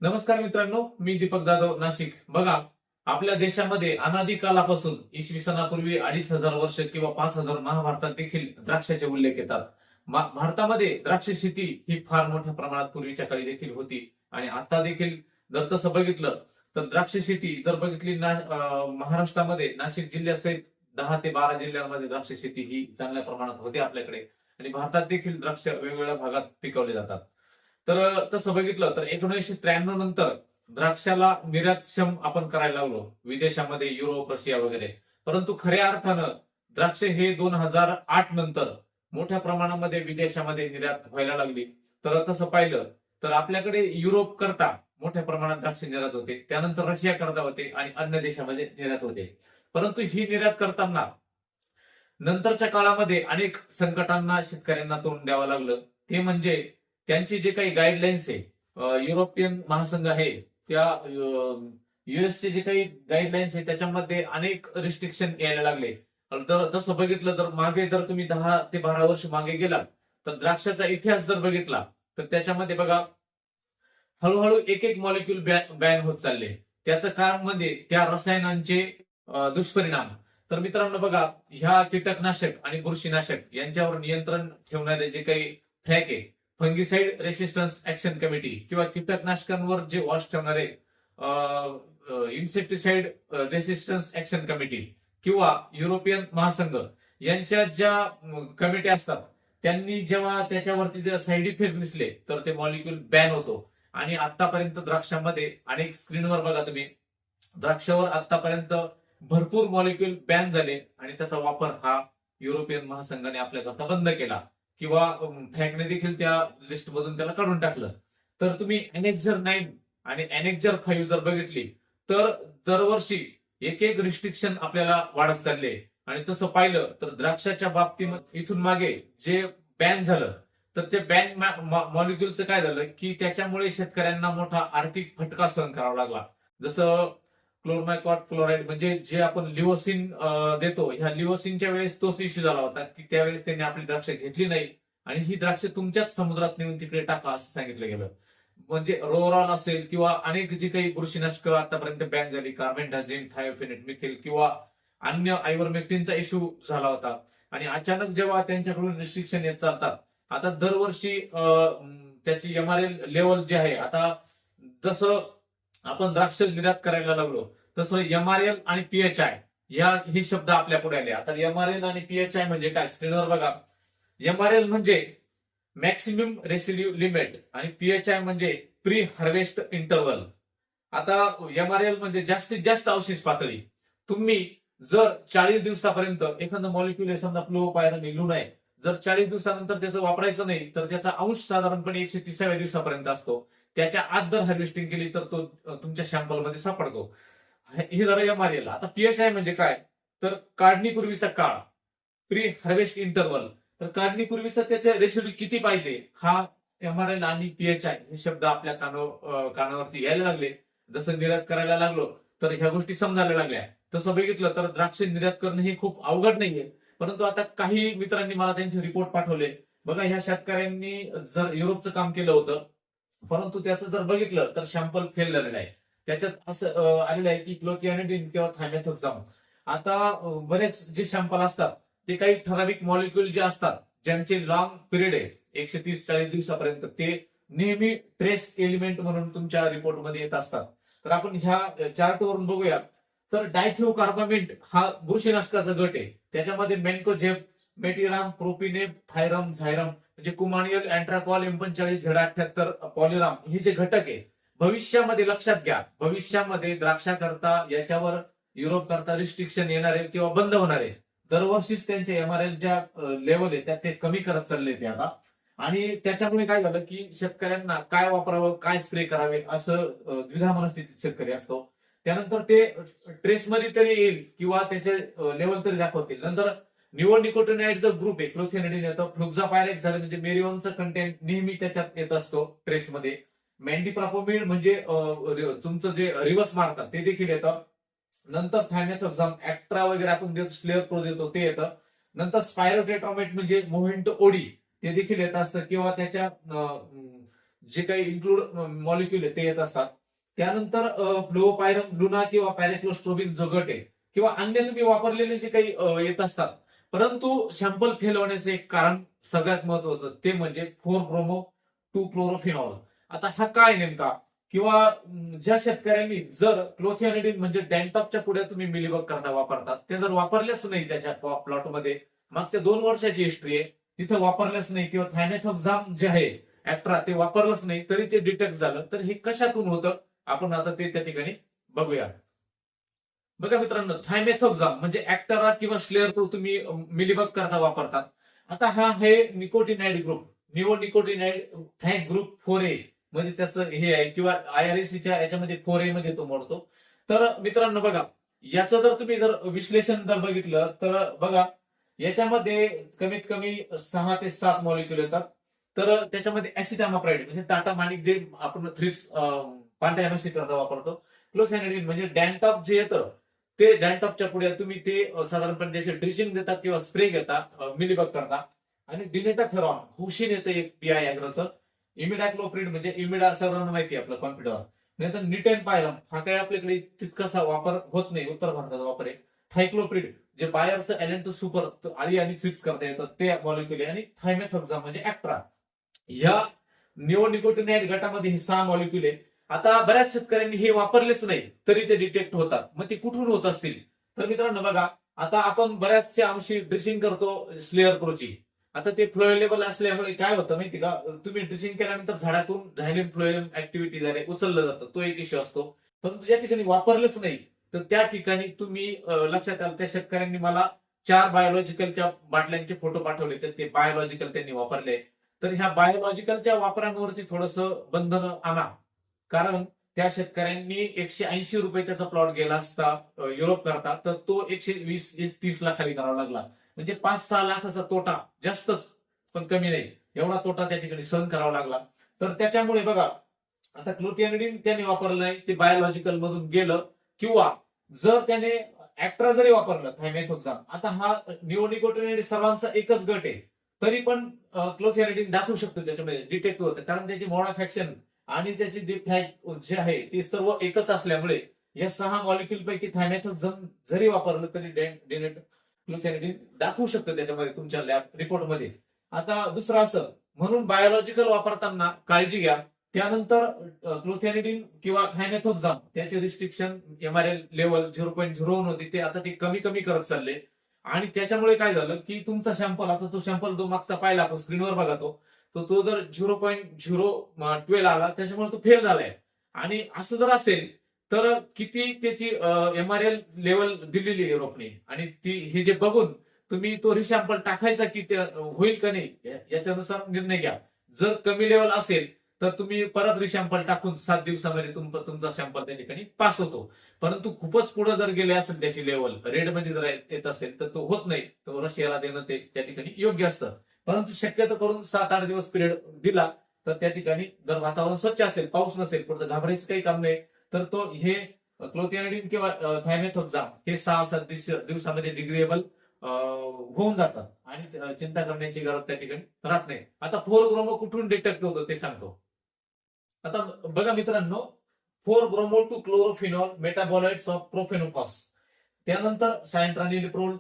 नमस्कार मित्रांनो, मी दीपक जाधव, नाशिक. बघा, आपल्या देशामध्ये अनादी कालापासून इसवी सनापूर्वी 2500 वर्ष किंवा 5000 महाभारतात देखील द्राक्षाचे उल्लेख येतात. भारतामध्ये द्राक्ष शेती ही फार मोठ्या प्रमाणात पूर्वीच्या काळी देखील होती आणि आता देखील जर तसं बघितलं तर द्राक्ष शेती जर बघितली महाराष्ट्रामध्ये नाशिक जिल्ह्यासहित 10 ते 12 जिल्ह्यांमध्ये द्राक्ष शेती ही चांगल्या प्रमाणात होते आपल्याकडे आणि भारतात देखील द्राक्ष वेगवेगळ्या भागात पिकवले जातात. तर तसं बघितलं तर 1993 नंतर द्राक्षाला निर्यातक्षम आपण करायला लागलो विदेशामध्ये, युरोप, रशिया वगैरे. परंतु खऱ्या अर्थानं द्राक्ष हे 2008 नंतर मोठ्या प्रमाणामध्ये विदेशामध्ये निर्यात व्हायला लागली. तर तसं पाहिलं तर आपल्याकडे युरोप करता मोठ्या प्रमाणात द्राक्ष निर्यात होते, त्यानंतर रशिया करता होते आणि अन्य देशामध्ये निर्यात होते. परंतु ही निर्यात करताना नंतरच्या काळामध्ये अनेक संकटांना शेतकऱ्यांना तोंड द्यावं लागलं. ते म्हणजे त्यांची जे काही गाईडलाईन्स आहे, युरोपियन महासंघ आहे, त्या युएसचे जे काही गाईडलाईन्स आहे त्याच्यामध्ये अनेक रिस्ट्रिक्शन यायला लागले. तर तसं बघितलं तर मागे जर तुम्ही 10 ते 12 वर्ष मागे गेलात तर द्राक्षाचा इतिहास जर बघितला तर त्याच्यामध्ये बघा हळूहळू एक एक मॉलिक्यूल बॅन होत चालले. त्याचं कारण म्हणजे त्या रसायनांचे दुष्परिणाम. तर मित्रांनो बघा, ह्या कीटकनाशक आणि बुरशीनाशक यांच्यावर नियंत्रण ठेवणारे जे काही फ्रॅक आहे, फंगिसाइड रेसिस्टन्स ऍक्शन कमिटी, किंवा कीटकनाशकांवर जे वॉच ठेवणारे इन्सेक्टिसाइड रेसिस्टन्स ऍक्शन कमिटी किंवा युरोपियन महासंघ यांच्या ज्या कमिटी असतात, त्यांनी जेव्हा त्याच्यावरती साईड इफेक्ट दिसले तर ते मॉलिक्यूल बॅन होतो. आणि आतापर्यंत द्राक्षामध्ये अनेक स्क्रीनवर बघा तुम्ही, द्राक्षावर आतापर्यंत भरपूर मॉलिक्यूल बॅन झाले आणि त्याचा वापर हा युरोपियन महासंघाने आपल्याकरता बंद केला किंवा फॅकने देखील त्या लिस्ट मधून त्याला काढून टाकलं. तर तुम्ही एनेक्झर 9 आणि एनेक्झर 5 जर बघितली तर दरवर्षी एक एक रिस्ट्रिक्शन आपल्याला वाढत चालले. आणि तसं पाहिलं तर द्राक्षाच्या बाबतीमध्ये इथून मागे जे बॅन झालं तर ते बॅन मॉलिक्यूलचं काय झालं की त्याच्यामुळे शेतकऱ्यांना मोठा आर्थिक फटका सहन करावा लागला. जसं क्लोरमायकॉट क्लोराईड म्हणजे जे आपण लिओसिन देतो, ह्या लिओसिनच्या वेळेस तोच इश्यू झाला होता की त्यावेळेस त्यांनी आपली द्राक्ष घेतली नाही आणि ही द्राक्ष तुमच्याच समुद्रात नेऊन तिकडे टाका असं सांगितलं गेलं. म्हणजे रोरॉल असेल किंवा अनेक जी काही बुरशीनाशक आतापर्यंत बॅन झाली, कार्बेंडाझिम, थायोफेनेट मिथिल किंवा अन्य आयव्हरमेक्टिनचा इश्यू झाला होता. आणि अचानक जेव्हा त्यांच्याकडून रिस्ट्रिक्शन येत चालतात, आता दरवर्षी त्याची एमआरएल लेवल जे आहे, आता जसं आपण द्राक्ष निर्यात करायला लागलो तसं एमआरएल आणि पीएचआय हे शब्द आपल्या पुढे आले. आता एमआरएल आणि पीएचआय म्हणजे काय, स्क्रीनवर बघा. एमआरएल म्हणजे मॅक्सिमम रेसिड्यू लिमिट आणि पीएचआय म्हणजे प्री हार्वेस्ट इंटरव्हल. आता एमआरएल म्हणजे जास्तीत जास्त अवशेष पातळी. तुम्ही जर 40 दिवसापर्यंत एखादं मॉलिक्युल समजा फ्लोपायरन लिहून आहे, जर 40 दिवसानंतर त्याचं वापरायचं नाही तर त्याचा अंश साधारणपणे 130व्या दिवसापर्यंत असतो. त्याच्या आत जर हार्वेस्टिंग केली तर तो तुमच्या सॅम्पलमध्ये सापडतो. हे जरा एमआरएल. आता पीएचआय म्हणजे काय, तर काढणीपूर्वीचा काळ, प्री हार्वेस्ट इंटरव्हल. तर काढणीपूर्वीचा त्याचे रेशिओ किती पाहिजे, हा एमआरएल आणि पीएचआय हे शब्द आपल्या कानावरती यायला लागले. जसं निर्यात करायला लागलो तर ह्या गोष्टी समजायला लागल्या. तसं बघितलं तर द्राक्ष निर्यात करणं हे खूप अवघड नाहीये. परंतु आता काही मित्रांनी मला त्यांचे रिपोर्ट पाठवले. बघा, ह्या शेतकऱ्यांनी जर युरोपचं काम केलं होतं, परंतु त्याचं जर बघितलं तर सॅम्पल फेल झालेलं आहे. त्याच्यात असं आलेलं आहे की क्लोथियानिडिन किंवा थायमॅथोक्साम. आता बरेच जे सॅम्पल असतात ते काही ठराविक मॉलिक्युल जे असतात ज्यांचे लॉंग पिरियड आहे 130-40 दिवसापर्यंत, ते नेहमी ट्रेस एलिमेंट म्हणून तुमच्या रिपोर्टमध्ये येत असतात. तर आपण ह्या चार्टवरून बघूया. तर डायथिओकार्बामेट हा बुरशीनाशकाचा गट आहे. त्याच्यामध्ये मेन्कोझेब, मेटिराम, प्रोपिनेब, थायरम, झायरम म्हणजे कुमानियल, अँट्राकॉल, M45, Z78, पॉलिराम हे जे घटक आहे, भविष्यामध्ये लक्षात घ्या, भविष्यामध्ये द्राक्षाकरता याच्यावर युरोप करता रिस्ट्रिक्शन येणारे किंवा बंद होणारे. दरवर्षीच त्यांचे एमआरएल ज्या लेवल आहे त्यात ते कमी करत चालले ते आता. आणि त्याच्यामुळे काय झालं की शेतकऱ्यांना काय वापरावं, काय स्प्रे करावे असं द्विधा मनस्थितीत शेतकरी असतो. त्यानंतर ते ट्रेसमध्ये तरी येईल किंवा त्याचे लेवल तरी दाखवतील. नंतर निओनिकोटिनाइडचा ग्रुप आहे, क्लोथियानिडिन येतं, फ्लुक्झापायरेट झालं म्हणजे मेरिओनचं कंटेंट नेहमी त्याच्यात येत असतो ट्रेसमध्ये. मॅन्डिप्रापोमिड म्हणजे तुमचं जे रिव्हर्स मारतात ते देखील येतं. नंतर थायमॅथोक्साम, ऍक्ट्रा वगैरे आपण देतो, स्लेअर प्रो देतो ते येतं. नंतर स्पायरोटेट्रामेट म्हणजे मोव्हेंटो ओडी ते देखील येत असतं किंवा त्याच्या जे काही इन्क्लूड मॉलिक्युल आहे ते येत असतात. त्यानंतर फ्लोओपायरम लुना किंवा पॅरेक्लोस्ट्रोबिन जो गट आहे किंवा अन्य तुम्ही वापरलेले जे काही येत असतात. परंतु सॅम्पल फेल होण्याचं एक कारण सगळ्यात महत्वाचं ते म्हणजे 4 ब्रोमो 2 क्लोरोफिनॉल. आता हा काय नेमका, किंवा ज्या शेतकऱ्यांनी जर क्लोथियानिडीन म्हणजे डॅन्टॉपच्या पुढे तुम्ही मिलीबग करता वापरतात ते जर वापरलेच नाही त्याच्या प्लॉटमध्ये, मागच्या 2 वर्षाची हिस्ट्री आहे तिथं वापरलेच नाही, किंवा थायमेथॉक्झाम जे आहे ऍक्ट्रा ते वापरलंच नाही तरी ते डिटेक्ट झालं, तर हे कशातून होतं आपण आता ते त्या ठिकाणी बघूया. बघा मित्रांनो, थायमेथॉक्झाम म्हणजे ऍक्टरा किंवा स्लेअर तुम्ही मिलीबग करता वापरतात. आता हा आहे निकोटिनाइड ग्रुप, निओनिकोटिनाइड फ्रॅग ग्रुप 4A मध्ये त्याचं हे आहे, किंवा IRECच्या याच्यामध्ये 4A मध्ये तो मोडतो. तर मित्रांनो बघा, याचं जर तुम्ही जर विश्लेषण जर बघितलं तर बघा याच्यामध्ये कमीत कमी 6 ते 7 मॉलिक्युल येतात. तर त्याच्यामध्ये ऍसिटामाप्राइड म्हणजे टाटा माणिक जे आपण थ्रिप्स पांढऱ्या माशी करता वापरतो. क्लोथॅनिडीन म्हणजे डॅन्टॉप जे येतं ते डॅन्टॉपच्या पुढे तुम्ही ते साधारणपणे त्याचे ड्रिचिंग देतात किंवा स्प्रे घेतात मिलीबग करता. आणि डिनेटाफेरॉन हुशिन येतं एक PI अॅग्रोचं. इमिडाक्लोप्रिड म्हणजे इमिडा सर्वांना माहिती आहे आपलं कॉन्फिडॉर. नंतर निटेन पायरम हा काही आपल्याकडे तितकासा वापर होत नाही, उत्तर भारतात वापर आहे. थायक्लोप्रिड जे बायरचं एलेंटो सुपर आली आणि थ्रिप्स करता येतं ते मॉलिक्युल आहे. आणि थायमेथॉक्झाम म्हणजे ऍक्ट्रा. या निओनिकोटिनाइड गटामध्ये हे 6 मॉलिक्युल आहे. आता बऱ्याच शेतकऱ्यांनी हे वापरलेच नाही तरी ते डिटेक्ट होतात. मग ते कुठून होत असतील, तर मित्रांनो बघा, आता आपण बऱ्याचशा आमची ड्रिचिंग करतो स्लेअर क्रोची. आता ते फ्लोएलेबल असल्यामुळे काय होतं माहिती का, तुम्ही ड्रिचिंग केल्यानंतर झाडातून झायलेम फ्लोएम ऍक्टिव्हिटी झाले उचललं जातं, तो एक इश्यू असतो. परंतु ज्या ठिकाणी वापरलंच नाही तर त्या ठिकाणी तुम्ही लक्षात आलं त्या शेतकऱ्यांनी मला 4 बायोलॉजिकलच्या बाटल्यांचे फोटो पाठवले, तर ते बायोलॉजिकल त्यांनी वापरले. तर ह्या बायोलॉजिकलच्या वापरांवरती थोडंसं बंधन आणा, कारण त्या शेतकऱ्यांनी 180 रुपये त्याचा प्लॉट गेला असता युरोप करता, तर तो 120-30 लाखाली करावा लागला. म्हणजे 5-6 लाखाचा तोटा, जास्तच पण कमी नाही, एवढा तोटा त्या ठिकाणी सहन करावा लागला. तर त्याच्यामुळे बघा, आता क्लोथियानिडीन त्याने वापरलं नाही, ते बायोलॉजिकल मधून गेलं. किंवा जर त्याने ऍक्ट्रा जरी वापरलं थायमेथॉक्झाम, आता हा निओनिकोटिनाइड सर्वांचा एकच गट आहे, तरी पण क्लोथियानिडीन दाखवू शकतो त्याच्यामध्ये डिटेक्ट होतं, कारण त्याची मोड ऑफ ऍक्शन आणि त्याची जे फ्लॅग जे आहे ते सर्व एकच असल्यामुळे या 6 मॉलिक्युल पैकी थायमेथॉक्झाम जरी वापरलं तरी क्लोथियानिडीन दाखवू शकतं त्याच्यामध्ये तुमच्या लॅब रिपोर्टमध्ये. आता दुसरं असं म्हणून बायोलॉजिकल वापरताना काळजी घ्या. त्यानंतर क्लोथियानिडीन किंवा थायमेथॉक्झाम त्याचे रिस्ट्रिक्शन MRL लेवल 0.01 होती, ते आता ते कमी कमी करत चालले. आणि त्याच्यामुळे काय झालं की तुमचा सॅम्पल, आता तो सॅम्पल जो मागचा पाहिला आपण स्क्रीनवर बघा, तो जर 0.012 आला त्याच्यामुळे तो फेल झालाय. आणि असं जर असेल तर किती त्याची MRL लेवल दिलेली आहे युरोपने, आणि ती हे जे बघून तुम्ही तो रिसॅम्पल टाकायचा की ते होईल का नाही याच्यानुसार निर्णय घ्या. जर कमी लेवल असेल तर तुम्ही परत रिसॅम्पल टाकून 7 दिवसामध्ये तुमचा सॅम्पल त्या ठिकाणी पास होतो. परंतु खूपच पुढे जर गेले असेल त्याची लेवल रेड मध्ये जर येत असेल तर तो होत नाही, तो रशियाला देणं ते त्या ठिकाणी योग्य असतं. परंतु शक्यतो करून 7-8 दिवस पिरियड दिला तर त्या ठिकाणी जर वातावरण स्वच्छ असेल, पाऊस नसेल, पुढे घाबरायचं काही काम नाही, तर तो हे क्लोथियानिडीन किंवा थायमेथॉक्झाम हे 6-7 दिवसामध्ये डिग्रेडेबल होऊन जातात आणि चिंता करण्याची गरज त्या ठिकाणी राहत नाही. आता 4 ब्रोमो कुठून डिटेक्ट होतं ते सांगतो. आता बघा मित्रांनो, 4 ब्रोमो 2 क्लोरोफिनॉल मेटाबॉलाइट्स ऑफ प्रोफेनोफॉस, त्यानंतर सायंट्रानिलिप्रोल,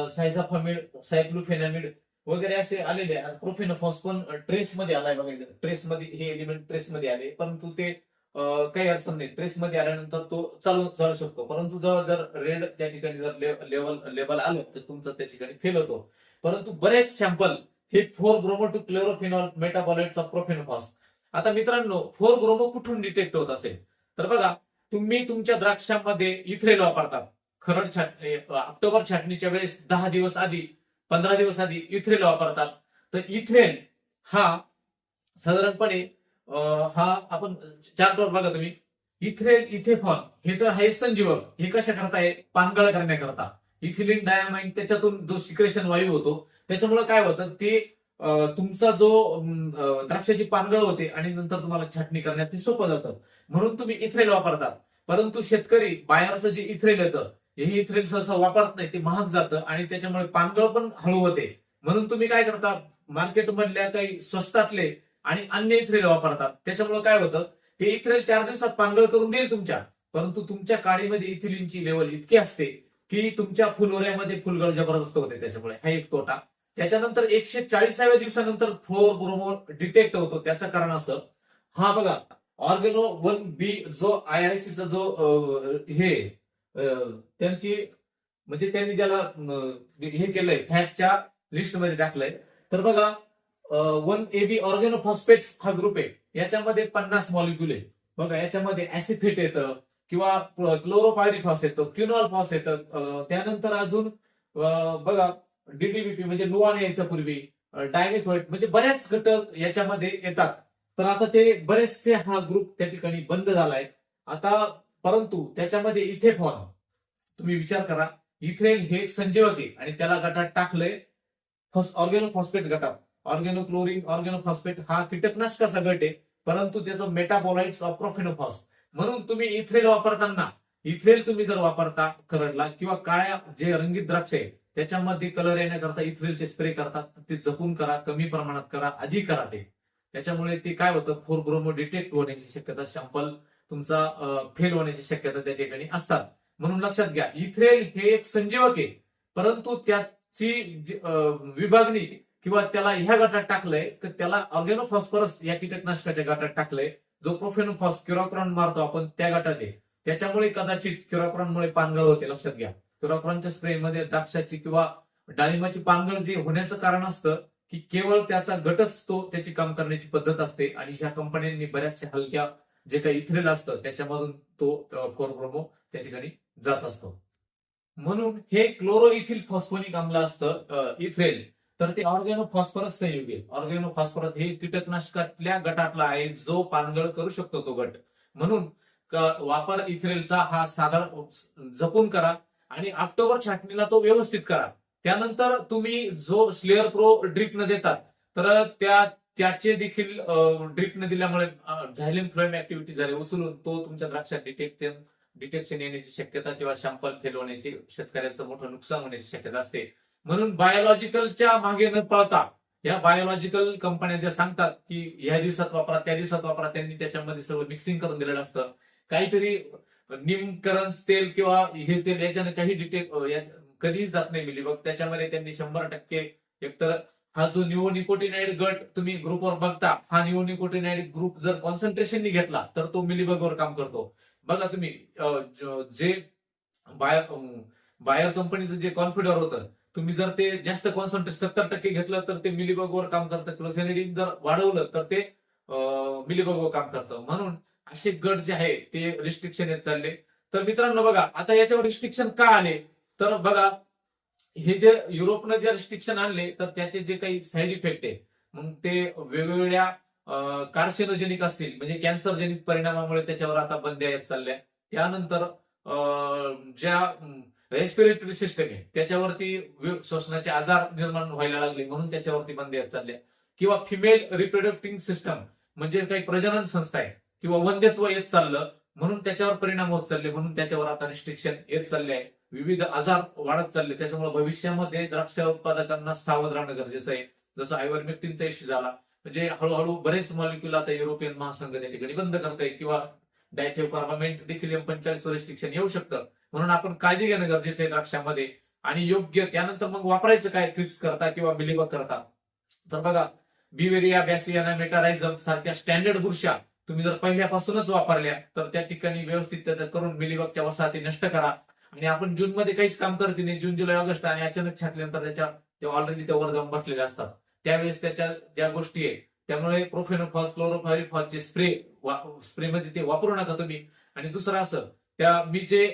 सायझाफामिड, सायक्लोफेनामिड वगैरे असे आलेले. प्रोफेनोफॉस पण ट्रेस मध्ये आलाय बघा, ट्रेस मध्ये हे एलिमेंट ट्रेस मध्ये आले, परंतु ते काही अडचण नाही, ट्रेस मध्ये आल्यानंतर तो चालू शकतो. परंतु जर रेड त्या ठिकाणी जर लेवल आलं तर तुमचं त्या ठिकाणी फेल होतो. परंतु बरेच सॅम्पल हे 4 ब्रोमो 2 क्लोरोफिनॉल मेटाबॉलाइट्स ऑफ प्रोफेनोफॉस. आता मित्रांनो, 4 ब्रोमो कुठून डिटेक्ट होत असेल तर बघा, तुम्ही तुमच्या द्राक्षांमध्ये इथ्रेल वापरतात. ऑक्टोबर छाटणीच्या वेळेस 10 दिवस आधी, 15 दिवस आधी इथ्रेल वापरतात. तर इथ्रेल हा साधारणपणे हा आपण चार्टवर बघा तुम्ही, इथ्रेल इथेफॉन हे तर आहे संजीवक. हे कशा करताय, पानगळ करण्याकरता. इथिलीन डायमाइन त्याच्यातून जो सिक्रेशन वायू होतो त्याच्यामुळे काय होतं, ते तुमचा जो द्राक्षाची पानगळ होते आणि नंतर तुम्हाला छाटणी करण्यात ते सोपं जातं, म्हणून तुम्ही इथ्रेल वापरतात. परंतु शेतकरी बाहेरचं जे इथ्रेल येतं हे इथ्रेल सहसा वापरत नाही, ते महाग जातं आणि त्याच्यामुळे पानगळ पण हळू होते. म्हणून तुम्ही काय करता, मार्केटमधल्या काही स्वस्तातले आणि अन्य इथ्रेल वापरतात. त्याच्यामुळे काय होतं, ते इथ्रेल 4 दिवसात पांगळ करून देईल तुमच्या, परंतु तुमच्या काडीमध्ये इथिलीनची लेवल इतकी असते की तुमच्या फुलोऱ्यामध्ये फुलगळ जबरदस्त होते. त्याच्यामुळे हा एक तोटा. त्याच्यानंतर 140व्या दिवसानंतर फ्लोर ब्रोमो डिटेक्ट होतो. त्याचं कारण असं, हा बघा, ऑर्गेनो 1B जो IICचा जो त्यांची म्हणजे त्यांनी ज्याला हे केलंय फॅक्टच्या लिस्टमध्ये टाकलंय, तर बघा 1AB ऑर्गेनोफॉस्फेट्स हा ग्रुप आहे. याच्यामध्ये 50 मॉलिक्युल आहे. बघा याच्यामध्ये ऍसिफेट येतं किंवा क्लोरोपायरिफॉस येतो, क्युनॉल फॉस येतं, त्यानंतर अजून बघा DDBP म्हणजे नुआन यायचा पूर्वी, डायमेथोएट, म्हणजे बऱ्याच घटक याच्यामध्ये येतात. तर आता ते बरेचसे हा ग्रुप त्या ठिकाणी बंद झालाय आता. परंतु त्याच्यामध्ये इथेफॉर्म, तुम्ही विचार करा, इथ्रेल हे एक संजीवक आहे आणि त्याला गटात टाकलंय ऑर्गेनोफॉस्फेट गटात. ऑर्गेनोक्लोरिन ऑर्गेनोफॉस्फेट हा कीटकनाशकाचा गट आहे, परंतु त्याचं मेटाबोलाइट्स ऑफ प्रोफेनोफॉस. म्हणून तुम्ही इथ्रेल वापरताना, इथ्रेल तुम्ही जर वापरता करडला किंवा काळ्या जे रंगीत द्राक्ष आहे त्याच्यामध्ये कलर येण्याकरता इथ्रेलचे स्प्रे करतात, ते जपून करा, कमी प्रमाणात करा, आधी करा ते. त्याच्यामुळे ते काय होतं, 4-ब्रोमो डिटेक्ट होण्याची शक्यता, सॅम्पल तुमचा फेल होण्याची शक्यता त्या ठिकाणी असतात. म्हणून लक्षात घ्या, इथ्रेल हे एक संजीवक आहे, परंतु त्याची विभागणी किंवा त्याला ह्या गटात टाकलंय तर त्याला ऑर्गेनोफॉस्फरस या कीटकनाशकाच्या गटात टाकलंय, जो प्रोफेनोफॉस क्युराक्रॉन मारतो आपण त्या गटात आहे. त्याच्यामुळे कदाचित क्युराक्रॉनमुळे पानगळ होते. लक्षात घ्या, क्युराक्रॉनच्या स्प्रेमध्ये द्राक्षाची किंवा डाळिंबाची पानगळ जे होण्याचं कारण असतं की केवळ त्याचा गटच तो त्याची काम करण्याची पद्धत असते. आणि ह्या कंपन्यांनी बऱ्याचशा हलक्या जे काही इथ्रेल असतं त्याच्यामधून तो 4-ब्रोमो त्या ठिकाणी जात असतो. म्हणून हे क्लोरोइथिल फॉस्फोनिक आम्ल असतं इथ्रेल, तर ते ऑर्गेनोफॉस्फरस संयुग आहे. ऑर्गेनोफॉस्फरस हे कीटकनाशकातल्या गटातला आहे जो पानगळ करू शकतो तो गट. म्हणून वापर इथ्रेलचा हा साधारण जपून करा आणि ऑक्टोबर छाटणीला तो व्यवस्थित करा. त्यानंतर तुम्ही जो स्लेअर प्रो ड्रिप न देतात, तर त्याचे देखील ड्रिप न दिल्यामुळे झायलेम फ्लोएम ऍक्टिव्हिटी झाली, उचलून तो तुमच्या द्राक्षात डिटेक्शन येण्याची शक्यता किंवा सॅम्पल फेल होण्याची, शेतकऱ्यांचं मोठं नुकसान होण्याची शक्यता असते. म्हणून बायोलॉजिकलच्या मागे न पळता, या बायोलॉजिकल कंपन्या ज्या सांगतात की ह्या दिवसात वापरा त्या दिवसात वापरा, त्यांनी त्याच्यामध्ये सगळं मिक्सिंग करून दिलेलं असतं. काहीतरी निमकरंज तेल किंवा हे तेल याच्याने काही डिटेक्ट कधीही जात नाही मिलीबग. त्याच्यामध्ये त्यांनी 100% एकतर हा जो निओनिकोटिनाइड गट तुम्ही ग्रुपवर बघता, हा निओनिकोटिनाइड ग्रुप जर कॉन्सन्ट्रेशननी घेतला तर तो मिलीबगवर काम करतो. बघा तुम्ही जे बायर कंपनीचं जे कॉन्फिडर होतं, तुम्ही जर ते जास्त कॉन्सन्ट्रेट 70% घेतलं तर ते मिलीबगवर काम करतं. क्लोफेनिडीन जर वाढवलं तर ते मिलीबगवर काम करतं. म्हणून असे गट जे आहे ते रिस्ट्रिक्शन येत चालले. तर मित्रांनो बघा, आता याच्यावर रिस्ट्रिक्शन का आले, तर बघा हे जे युरोपनं जे रिस्ट्रिक्शन आणले तर त्याचे जे काही साईड इफेक्ट आहे, मग ते वेगवेगळ्या कार्सिनोजेनिक असतील, म्हणजे कॅन्सरजनिक परिणामामुळे त्याच्यावर आता बंद्या येत चालल्या. त्यानंतर ज्या रेस्पिरेटरी सिस्टम आहे त्याच्यावरती श्वसनाचे आजार निर्माण व्हायला लागले म्हणून त्याच्यावरती बंदी येत चालल्या. किंवा फिमेल रिप्रोडक्टिव्ह सिस्टम म्हणजे काही प्रजनन संस्था आहे किंवा वंध्यत्व येत चाललं म्हणून त्याच्यावर परिणाम होत चालले, म्हणून त्याच्यावर आता रिस्ट्रिक्शन येत चालले आहे. विविध आजार वाढत चालले. त्याच्यामुळे भविष्यामध्ये द्राक्ष उत्पादकांना सावध राहणं गरजेचं आहे. जसं आयव्हरमेक्टिनचा इश्यू झाला, म्हणजे हळूहळू बरेच मॉलिक्युल आता युरोपियन महासंघ त्या ठिकाणी बंद करताय किंवा डायथेओकार्बामेट देखील M45 वर रिस्ट्रिक्शन येऊ शकतं. म्हणून आपण काळजी घेणं गरजेचं आहे द्राक्षामध्ये. आणि योग्य त्यानंतर मग वापरायचं काय थ्रिप्स करता किंवा मिलीबग करता, तर बघा बिवेरिया, बॅसियाना, मेटारायझम सारख्या स्टँडर्ड बुरशा तुम्ही जर पहिल्यापासूनच वापरल्या तर त्या ठिकाणी व्यवस्थित करून मिलीबगच्या वसाहती नष्ट करा. आणि आपण जून मध्ये काहीच काम करते नाही, जून, जुलै, ऑगस्ट आणि अचानक छाटल्यानंतर त्या ऑलरेडी त्यावर जाऊन बसलेल्या असतात, त्यावेळेस त्याच्या ज्या गोष्टी आहेत त्यामुळे प्रोफेनोफॉस, क्लोरोपायरिफॉसचे स्प्रेमध्ये ते वापरू नका तुम्ही. आणि दुसरं असं, मी जे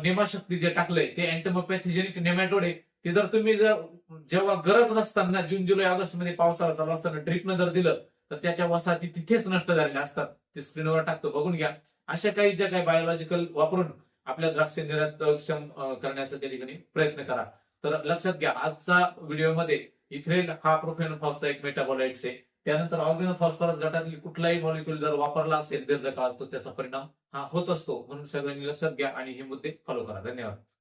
नेमाशक्ती जे टाकलंय ते अँटिमोपॅथोजेनिक नेमॅटोड आहे, ते जर तुम्ही जेव्हा गरज नसताना जून, जुलै, ऑगस्ट मध्ये पावसाळा चालू असताना ड्रिपनं जर दिलं तर त्याच्या वसाहती तिथेच नष्ट झालेल्या असतात. ते स्क्रीनवर टाकतो, बघून घ्या. अशा काही ज्या काही बायोलॉजिकल वापरून आपल्या द्राक्ष निर्यातक्षम करण्याचा त्या ठिकाणी प्रयत्न करा. तर लक्षात घ्या, आजचा व्हिडिओमध्ये इथ्रेल हा प्रोफेनोफॉसचा एक मेटाबोलाइट्स आहे. त्यानंतर ऑर्गेनोफॉस्फरस गटातील कुठलाही मॉलिक्युल जर वापरला असेल दीर्घकाळ तर त्याचा परिणाम हा होत असतो. म्हणून सगळ्यांनी लक्षात घ्या आणि हे मुद्दे फॉलो करा. धन्यवाद.